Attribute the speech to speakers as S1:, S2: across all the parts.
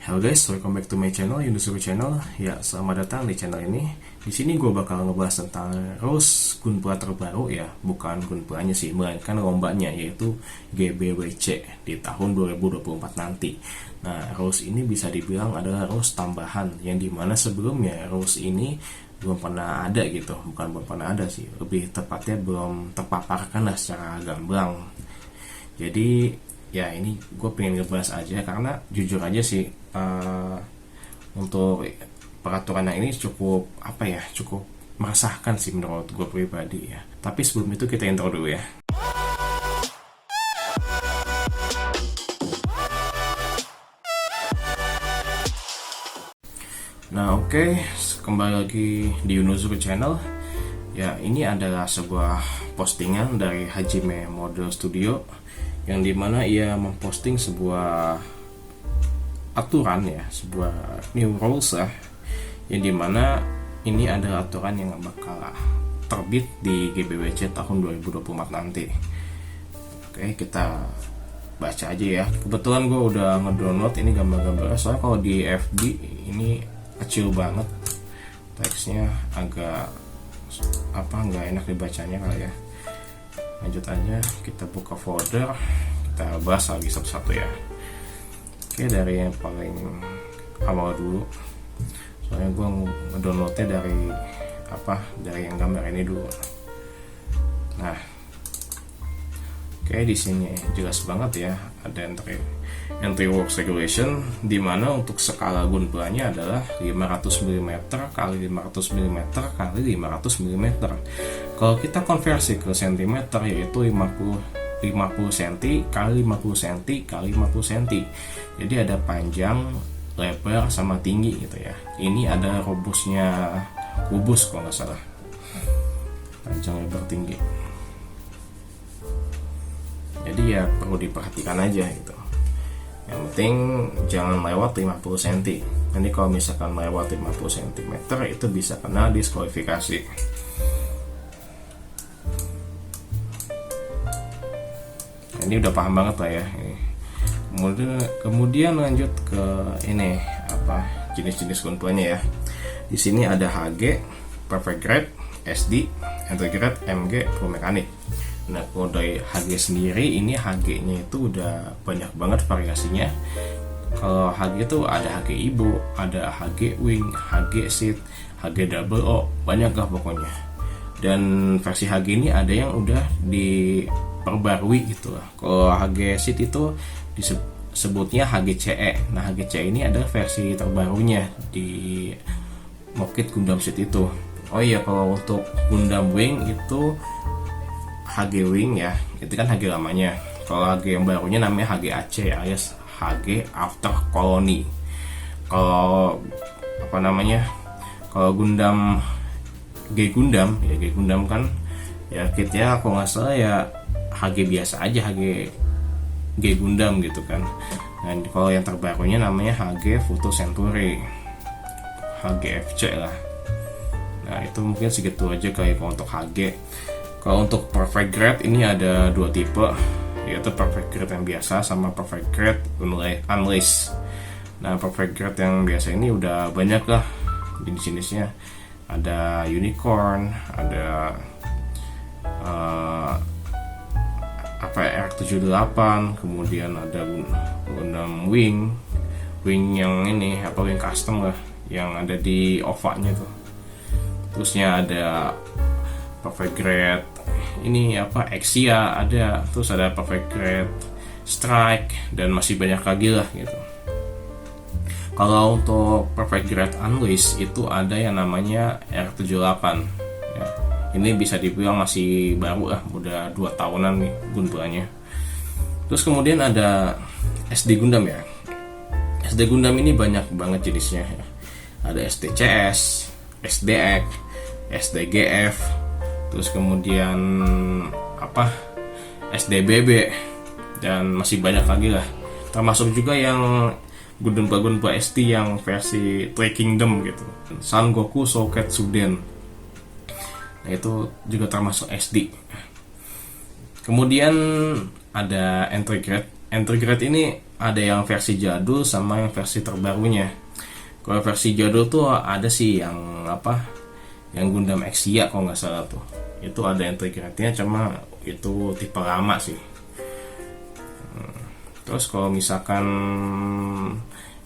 S1: Halo guys, welcome back to my channel, Yunusuru Channel. Ya, selamat datang di channel ini. Di sini gue bakal ngebahas tentang Rose Gunpla terbaru ya, bukan Gunplanya sih, melainkan lombanya yaitu GBWC di tahun 2024 nanti. Nah, Rose ini bisa dibilang adalah Rose tambahan, yang dimana sebelumnya Rose ini belum pernah ada gitu, bukan belum pernah ada sih, lebih tepatnya belum terpaparkan lah secara gamblang. Jadi ya ini gue pengen ngebahas aja karena jujur aja sih, untuk peraturan yang ini cukup cukup meresahkan sih menurut gue pribadi ya. Tapi sebelum itu kita intro dulu ya. Nah oke, kembali lagi di Yunusuru Channel. Ya, ini adalah sebuah postingan dari Hajime Model Studio yang dimana ia memposting sebuah aturan ya, sebuah new rules lah, yang dimana ini adalah aturan yang bakal terbit di GBWC tahun 2024 nanti. Oke, kita baca aja ya. Kebetulan gue udah ngedownload ini gambar-gambarnya, soalnya kalau di FB ini kecil banget, teksnya agak nggak enak dibacanya kali ya. Lanjut aja, kita buka folder, kita bahas lagi satu-satu ya. Oke, dari yang paling awal dulu, soalnya gue ngedownloadnya dari yang gambar ini dulu. Nah, oke, di sini jelas banget ya, ada entry works regulation, di mana untuk skala Gunplanya adalah 500 mm kali 500 mm kali 500 mm. Kalau kita konversi ke cm yaitu 50 cm kali 50 cm kali 50 cm. Jadi ada panjang, lebar sama tinggi gitu ya. Ini ada kubusnya, kalau nggak salah. Panjang, lebar, tinggi. Jadi ya perlu diperhatikan aja gitu. Yang penting jangan lewat 50 cm. Nanti kalau misalkan lewat 50 cm itu bisa kena diskualifikasi. Ini udah paham banget lah ya. Kemudian lanjut ke ini jenis-jenis Gunplanya ya. Di sini ada HG, Perfect Grade, SD, Entry Grade, MG, Pro Mechanic. Nah, kalau dari HG sendiri, ini HG-nya itu udah banyak banget variasinya. Kalau HG itu ada HG Ibo, ada HG Wing, HG Seat, HG Double O, banyak lah pokoknya. Dan versi HG ini ada yang udah diperbarui gitu lah. Kalau HG Seat itu disebutnya HGCE. Nah, HGCE ini adalah versi terbarunya di Mokit Gundam Seat itu. Oh iya, kalau untuk Gundam Wing itu HG Wing ya, itu kan HG lamanya. Kalau HG yang barunya namanya HGAC alias HG After Colony. Kalau kalau Gundam G Gundam kan ya kitnya kalau nggak salah ya HG biasa aja, HG G Gundam gitu kan. Dan kalau yang terbarunya namanya HG Future Century, HGFC lah. Nah, itu mungkin segitu aja kayak kalau untuk HG. Kalau untuk Perfect Grade ini ada dua tipe, yaitu Perfect Grade yang biasa sama Perfect Grade Unleashed. Nah, Perfect Grade yang biasa ini udah banyak lah jenis-jenisnya. Ada Unicorn, ada R78, kemudian ada Gundam Wing yang ini Wing custom lah, yang ada di OVA-nya tuh. Terusnya ada Perfect Grade ini Exia ada, terus ada Perfect Grade Strike, dan masih banyak lagi lah gitu. Kalau untuk Perfect Grade Unleashed itu ada yang namanya R78 ya. Ini bisa dibilang masih baru lah, udah 2 tahunan nih Gunplanya. Terus kemudian ada SD Gundam ya. SD Gundam ini banyak banget jenisnya ya. Ada SDCS, SDX, SDGF, terus kemudian SDBB, dan masih banyak lagi lah. Termasuk juga yang Gunpla ST yang versi Three Kingdom gitu, Son Goku Souketsuden. Nah, itu juga termasuk SD. Kemudian ada Entry Grade entry grade ini ada yang versi jadul sama yang versi terbarunya. Kalau versi jadul tuh ada sih yang apa, yang Gundam Exia kalau nggak salah tuh, itu ada entry grade-nya, cuma itu tipe lama sih. Terus kalau misalkan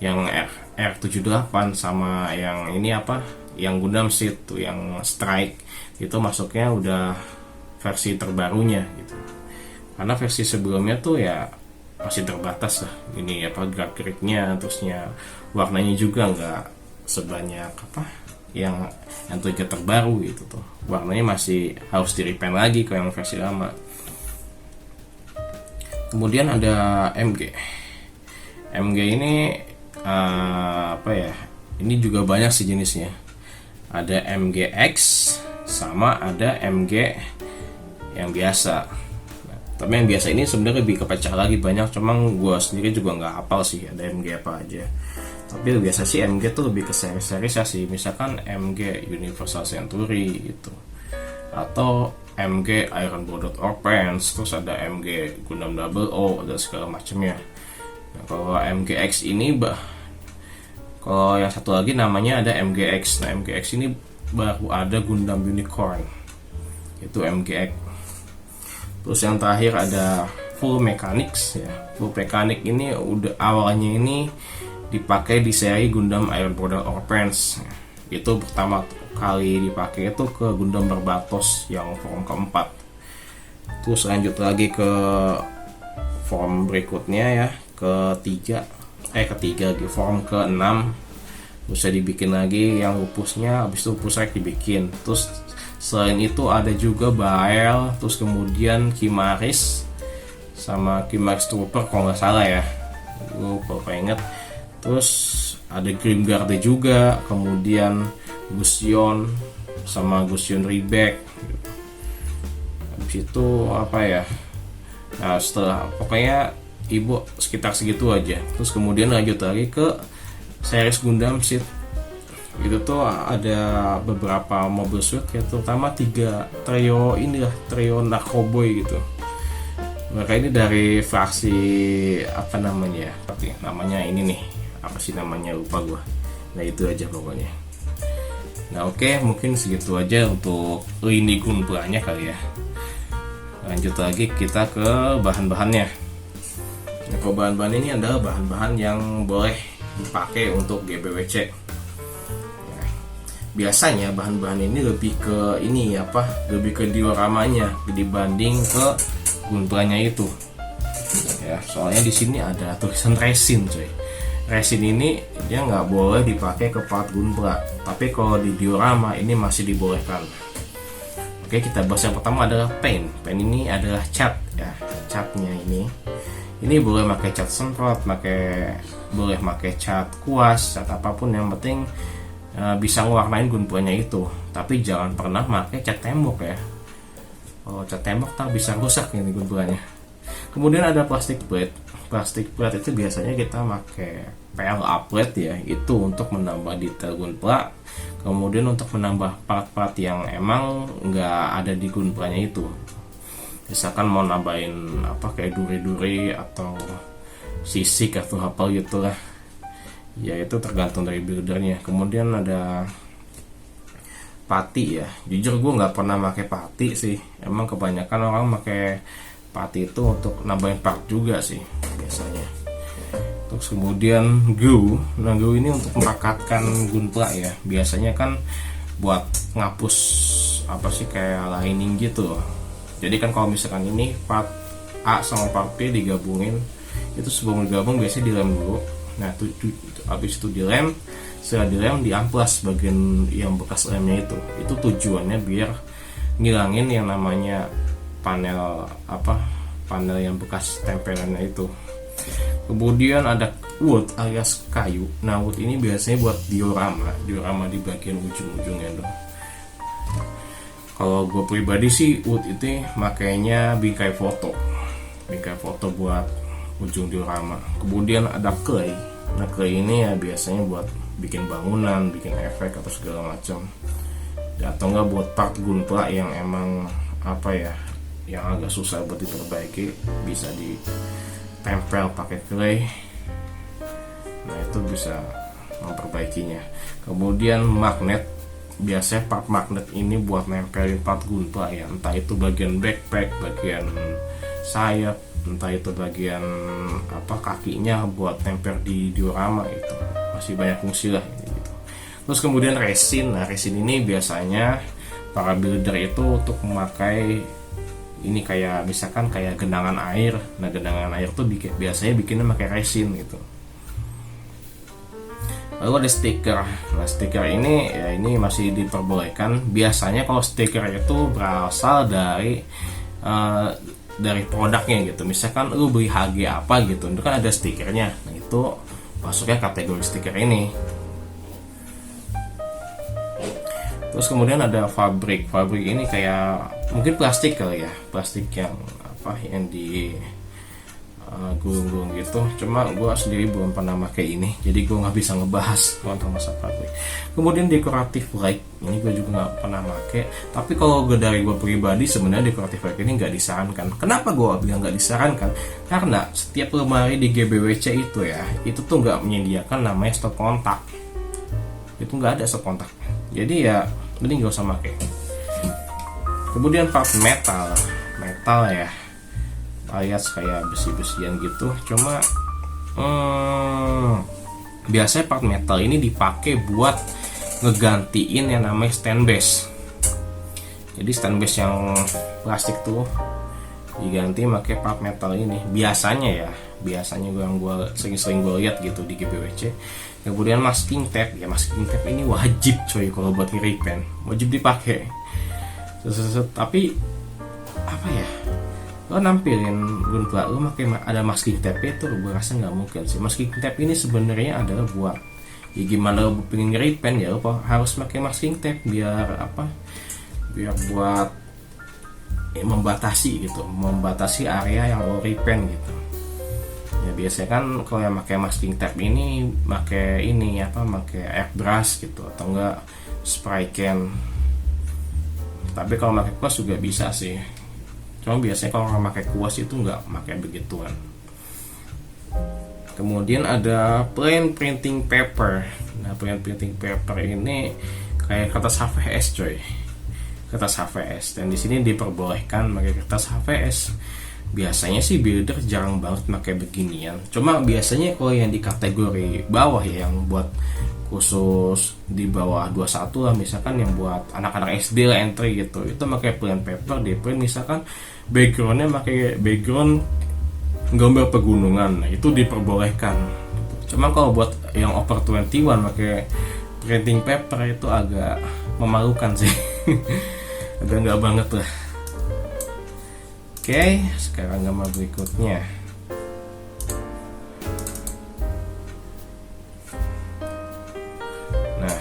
S1: yang R78 sama yang ini apa, yang Gundam Seed tuh, yang Strike, itu masuknya udah versi terbarunya gitu. Karena versi sebelumnya tuh ya masih terbatas lah, ini apa, grafik-nya, terusnya warnanya juga nggak sebanyak apa yang tiga terbaru gitu tuh, warnanya masih harus di repaint lagi ke yang versi lama. Kemudian ada MG ini apa ya, ini juga banyak sih jenisnya, ada MGX sama ada MG yang biasa. Tapi yang biasa ini sebenarnya lebih kepecah lagi banyak, cuman gue sendiri juga nggak hafal sih ada MG apa aja. Tapi biasa sih MG tuh lebih ke seri-seri sih, misalkan MG Universal Century gitu, atau MG Iron Blooded Orphans, terus ada MG Gundam Double O, ada segala macamnya. Nah, kalau MGX ini kalau yang satu lagi namanya ada MGX. Nah, MGX ini baru ada Gundam Unicorn, itu MGX. Terus yang terakhir ada Full Mechanics ya. Full Mechanics ini udah awalnya ini dipakai di seri Gundam Iron Blooded Orphans. Itu pertama kali dipakai itu ke Gundam Barbatos yang form keempat. Terus lanjut lagi ke form berikutnya ya, ketiga di form ke-6. Bisa dibikin lagi yang lupusnya, habis itu lupus rek dibikin. Terus selain itu ada juga Bael, terus kemudian Kimaris sama Kimaris Trooper kalau nggak salah ya, gue lupa inget. Terus ada Grimguard juga, kemudian Gusion sama Gusion Rebek. Habis itu apa ya, nah setelah pokoknya ibu sekitar segitu aja. Terus kemudian lanjut lagi ke series Gundam Seed. Itu tuh ada beberapa mobile suit ya, terutama 3 trio inilah, trio Narcoboy gitu. Mereka ini dari fraksi apa namanya, tapi namanya ini nih, apa sih namanya, lupa gua. Nah itu aja pokoknya. Nah oke, mungkin segitu aja untuk lini Gunpla-nya kali ya. Lanjut lagi kita ke bahan-bahannya. Nah, kalau bahan-bahan ini adalah bahan-bahan yang boleh dipakai untuk GBWC. Biasanya bahan-bahan ini lebih ke ini apa, lebih ke dioramanya dibanding ke Gunpla-nya itu ya. Soalnya di sini ada tulisan resin coy. Resin ini dia nggak boleh dipakai ke part Gunpla, tapi kalau di diorama ini masih dibolehkan. Oke, kita bahas yang pertama adalah paint. Paint ini adalah cat ya, catnya ini boleh pakai cat semprot, boleh pakai cat kuas, cat apapun, yang penting bisa ngewarnain Gunpla-nya itu. Tapi jangan pernah pakai cat tembok ya. Kalau cat tembok tak bisa rusak ini Gunpla-nya. Kemudian ada plastic plate. Plastic plate itu biasanya kita pakai PLA plate ya, itu untuk menambah detail Gunpla. Kemudian untuk menambah part-part yang emang nggak ada di Gunpla-nya itu. Misalkan mau nambahin apa kayak duri-duri atau sisik atau apa gitu lah. Ya itu tergantung dari buildernya. Kemudian ada pati ya. Jujur gue nggak pernah pakai pati sih. Emang kebanyakan orang pakai pati itu untuk nambahin part juga sih biasanya. Terus kemudian glue. Nah glue ini untuk merekatkan Gunpla ya. Biasanya kan buat ngapus apa sih kayak lining gitu. Jadi kan kalau misalkan ini part A sama part B digabungin, itu sebelum digabung biasanya dilem dulu. Nah habis itu dilem, setelah dilem diamplas bagian yang bekas lemnya itu tujuannya biar ngilangin yang namanya panel yang bekas tempelannya itu. Kemudian ada wood alias kayu. Nah wood ini biasanya buat diorama di bagian ujung-ujungnya tuh. Kalau gue pribadi sih wood itu makanya bingkai foto buat ujung diorama. Kemudian ada clay. Nah clay ini ya biasanya buat bikin bangunan, bikin efek atau segala macam. Atau enggak buat part Gunpla yang emang apa ya, yang agak susah buat diperbaiki, bisa tempel pakai clay. Nah itu bisa memperbaikinya. Kemudian magnet, biasanya part magnet ini buat nempelin part gunpla ya, entah itu bagian backpack, bagian sayap, entah itu bagian apa kakinya buat tempel di diorama, itu masih banyak fungsi lah gitu. Terus kemudian resin. Nah resin ini biasanya para builder itu untuk memakai ini kayak misalkan kayak genangan air. Nah genangan air tuh biasanya bikinnya pakai resin gitu. Lalu ada stiker. Nah stiker ini ya ini masih diperbolehkan. Biasanya kalau stiker itu berasal dari produknya gitu. Misalkan lu beli HG apa gitu, itu kan ada stikernya. Nah itu masuknya kategori stiker ini. Terus kemudian ada fabrik. Fabrik ini kayak mungkin plastik kali ya, plastik yang apa yang di gulung-gulung gitu. Cuma gue sendiri belum pernah pakai ini, jadi gue nggak bisa ngebahas tentang masa fabrik. Kemudian dekoratif light, ini gue juga nggak pernah pakai. Tapi kalau dari gue pribadi sebenarnya dekoratif light ini nggak disarankan. Kenapa gue bilang nggak disarankan? Karena setiap lemari di GBWC itu ya, itu tuh nggak menyediakan namanya stop kontak. Itu nggak ada stop kontak. Jadi ya mending gak usah pakai. Kemudian part metal ya, alias kayak besi-besian gitu. Cuma biasanya part metal ini dipakai buat ngegantiin yang namanya stand base. Jadi stand base yang plastik tuh diganti pakai part metal ini. Biasanya gue sering-sering gue lihat gitu di GBWC. Kemudian masking tape ya, masking tape ini wajib coy kalau buat repaint, wajib dipakai. Tapi apa ya, lo nampilin gunpla lo pakai ada masking tape itu gue rasa nggak mungkin sih. Masking tape ini sebenarnya adalah buat ya gimana lo pengen repaint ya lo harus pakai masking tape biar apa, biar buat membatasi area yang lo repaint gitu. Ya biasanya kan kalau yang pakai masking tape ini pakai airbrush gitu atau enggak spray can. Tapi kalau pakai kuas juga bisa sih. Cuma biasanya kalau orang pakai kuas itu enggak pakai begituan. Kemudian ada plain printing paper. Nah, plain printing paper ini kayak kertas HVS coy. Kertas HVS, dan di sini diperbolehkan pakai kertas HVS. Biasanya sih builder jarang banget pakai beginian. Cuma biasanya kalau yang di kategori bawah ya, yang buat khusus di bawah 21 lah, misalkan yang buat anak-anak SD lah entry gitu, itu pakai plain paper di print. Misalkan backgroundnya pakai background gambar pegunungan, nah, itu diperbolehkan. Cuma kalau buat yang over 21 pakai printing paper itu agak memalukan sih. Agak nggak banget lah. Oke, sekarang gambar berikutnya. Nah,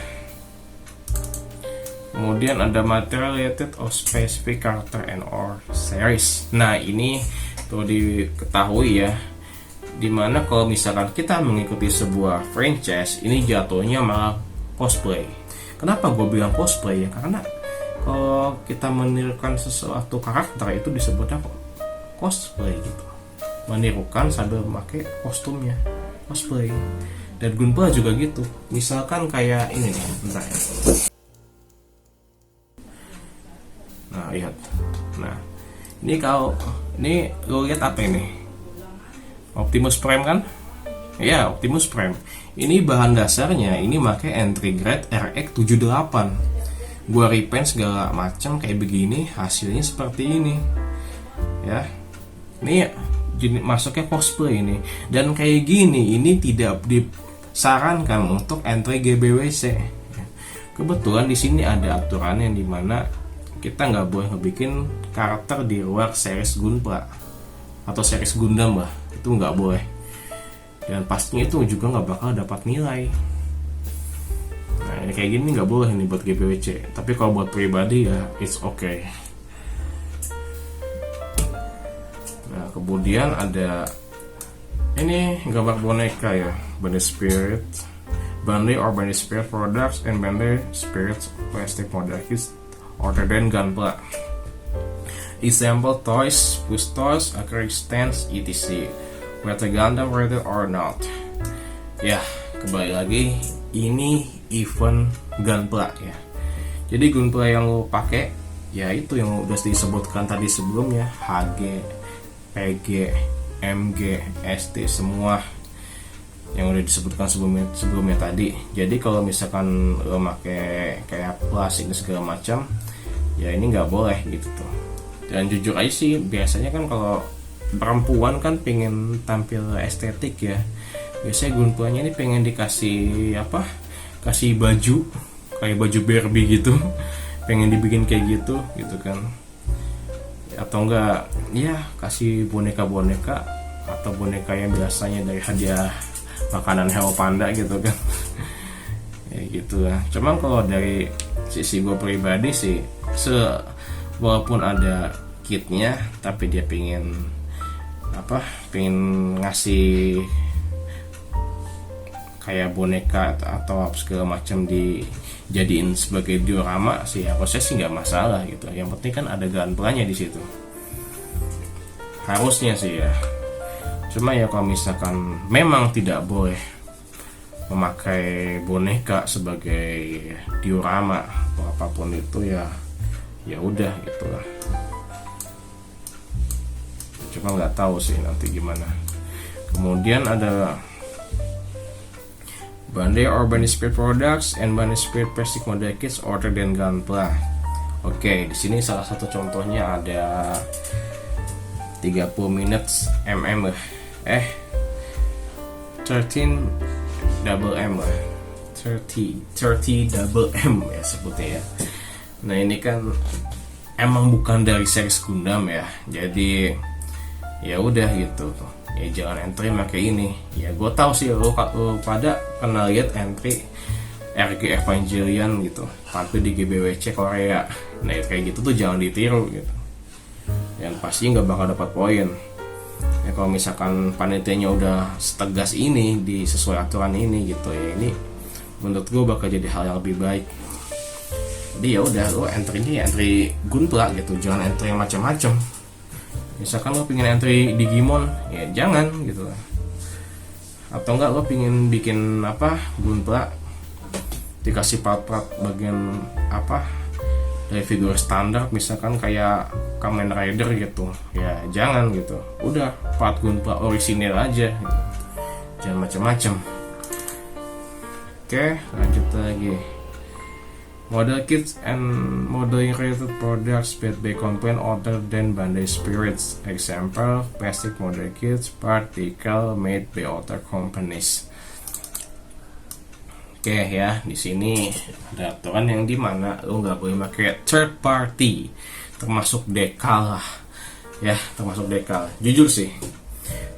S1: kemudian ada material related of specific character and or series. Nah, ini tuh diketahui ya, dimana kalau misalkan kita mengikuti sebuah franchise, ini jatuhnya malah cosplay. Kenapa gue bilang cosplay ya? Karena kalau kita menirukan sesuatu karakter itu disebutnya cosplay gitu, menirukan sambil memakai kostumnya, cosplay. Dan gunpla juga gitu, misalkan kayak ini nih, bentar ya. Nah lihat, nah ini kalau ini lo lihat apa ini, Optimus Prime kan? Ya, Optimus Prime. Ini bahan dasarnya ini pakai entry grade RX78. Gua repaint segala macam kayak begini, hasilnya seperti ini. Ya. Ini masuknya cosplay ini. Dan kayak gini ini tidak disarankan untuk entry GBWC. Kebetulan di sini ada aturan yang dimana kita nggak boleh ngebikin karakter di luar series Gunpla atau series Gundam lah, itu nggak boleh. Dan pastinya itu juga nggak bakal dapat nilai. Nah ini kayak gini nggak boleh nih buat GBWC. Tapi kalau buat pribadi ya it's okay. Nah kemudian ada ini gambar boneka ya, Bandai Spirit, Bandai or Bandai Spirit products and Bandai Spirit plastic products other than Gunpla. Example toys, push toys, acrylic stands, etc. whether Gundam ready or not. Ya, kembali lagi, ini event Gunpla ya. Jadi Gunpla yang lo pakai ya itu yang udah disebutkan tadi sebelumnya, HG, PG, MG, ST, semua yang udah disebutkan sebelumnya tadi. Jadi kalau misalkan lo pakai kayak plastik segala macam, ya ini nggak boleh gitu tuh. Dan jujur aja sih, biasanya kan kalau perempuan kan pengen tampil estetik ya, biasanya Gunplanya ini pengen dikasih apa, kasih baju kayak baju Barbie gitu, pengen dibikin kayak gitu kan, atau enggak ya kasih boneka-boneka atau boneka yang biasanya dari hadiah makanan Hello Panda gitu kan. Ya gitu lah. Cuman kalau dari sisi gue pribadi sih, walaupun ada kitnya, tapi dia pengen ngasih kayak boneka atau segala macam dijadiin sebagai diorama sih, harusnya sih nggak masalah gitu. Yang penting kan ada Gunplanya di situ, harusnya sih ya. Cuma ya kalau misalkan memang tidak boleh memakai boneka sebagai diorama atau apapun itu, ya udah gitu lah. Cuma nggak tahu sih nanti gimana. Kemudian ada Bandai or Bandai Spirit Products and Bandai Spirit Plastic Model Kits ordered dan Gunpla. Oke, di sini salah satu contohnya ada 30 minutes 13 double M lah, 30 double M ya sebutnya ya. Nah ini kan emang bukan dari series Gundam ya, jadi ya udah gitu tuh. Ya jangan entry pakai ini. Ya gue tahu sih lo pada pernah lihat entry RG Evangelion gitu, tapi di GBWC Korea. Nah kayak gitu tuh jangan ditiru gitu. Dan pasti nggak bakal dapat poin. Ya kalau misalkan panitianya udah setegas ini di sesuai aturan ini gitu ya, ini menurut gue bakal jadi hal yang lebih baik. Jadi ya udah, lo entry-nya ya entry Gunpla gitu, jangan entry yang macam-macam. Misalkan lo pengen entry Digimon, ya jangan gitu lah. Atau enggak lo pengen bikin Gunpla dikasih part-part bagian dari figur standar, misalkan kayak Kamen Rider gitu, ya jangan gitu. Udah part Gunpla orisinil aja gitu. Jangan macam-macam. Oke, lanjut lagi. Model kits and modeling related products made by company other than Bandai Spirits. Example, plastic model kits, particle made by other companies. Oke ya, di sini ada aturan yang dimana lo nggak boleh pakai third party, termasuk dekal lah. Ya, termasuk dekal. Jujur sih,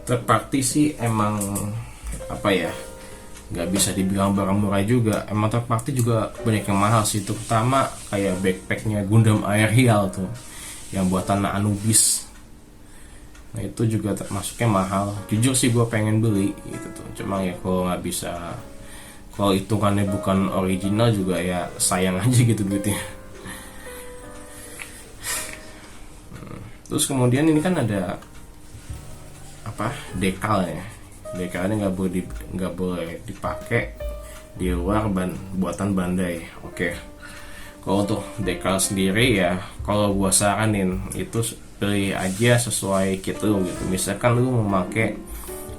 S1: third party sih emang nggak bisa dibilang barang murah juga. Emang third party juga banyak yang mahal sih, terutama kayak backpacknya Gundam Aerial tuh yang buatan Anubis. Nah itu juga termasuknya mahal. Jujur sih gue pengen beli gitu tuh, cuma ya kalau nggak bisa, kalau hitungannya bukan original juga ya sayang aja gitu duitnya. Terus kemudian ini kan ada dekal ya. Dekalnya nggak boleh dipakai di luar buatan Bandai. Oke. Kalau untuk dekal sendiri ya, kalau gua saranin itu pilih aja sesuai kit lu gitu. Misalkan lu mau pakai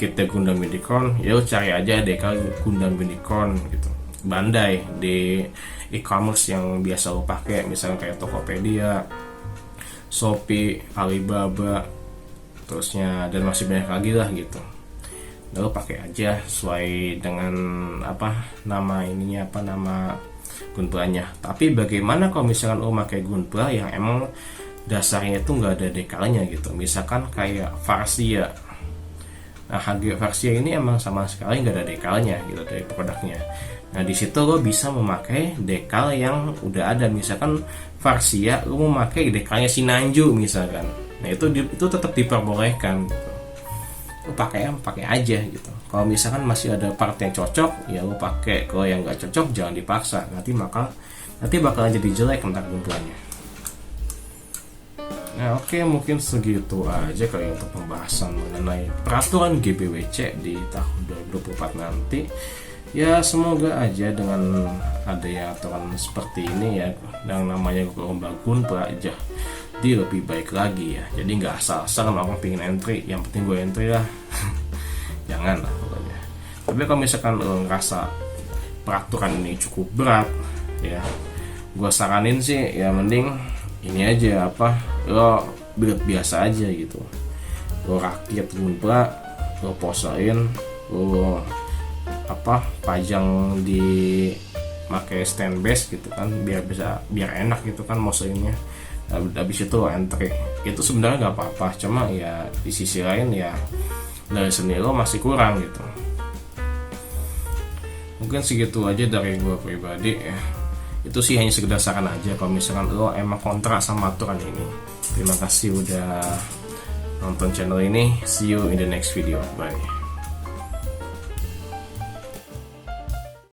S1: kit Gundam Unicorn, ya lu cari aja dekal Gundam Unicorn gitu, Bandai di e-commerce yang biasa lu pakai, misalkan kayak Tokopedia, Shopee, Alibaba, terusnya dan masih banyak lagi lah gitu. Lalu pakai aja sesuai dengan nama Gunplanya. Tapi bagaimana kalau misalkan lo pakai Gunpla yang emang dasarnya itu nggak ada dekalnya gitu, misalkan kayak Varsia. Nah HG Varsia ini emang sama sekali nggak ada dekalnya gitu dari produknya. Nah di situ lo bisa memakai dekal yang udah ada, misalkan Varsia lo memakai dekalnya Sinanju misalkan. Nah itu tetap diperbolehkan gitu. Lo pakai aja gitu. Kalau misalkan masih ada part yang cocok, ya lo pakai. Kalau yang nggak cocok jangan dipaksa. Nanti bakal jadi jelek entar Gunplanya. Nah oke, mungkin segitu aja kali untuk pembahasan mengenai peraturan GBWC di tahun 2024 nanti. Ya semoga aja dengan adanya aturan seperti ini ya, yang namanya lomba Gunpla aja di lebih baik lagi ya. Jadi nggak asal-asal orang pengen entry, yang penting gue entry lah. Jangan lah pokoknya. Tapi kalau misalkan lo ngerasa peraturan ini cukup berat ya, gue saranin sih ya mending ini aja, apa, lo build biasa aja gitu. Lo rakit Gunpla, lo posain, lo apa, pajang di pakai stand base gitu kan, biar enak gitu kan mosainnya. Habis itu entry, itu sebenarnya nggak apa-apa, cuma ya di sisi lain ya dari seni lo masih kurang gitu. Mungkin segitu aja dari gue pribadi ya. Itu sih hanya sekedar saran aja kalau misalkan lo emang kontra sama aturan ini. Terima kasih udah nonton channel ini. See you in the next video. Bye.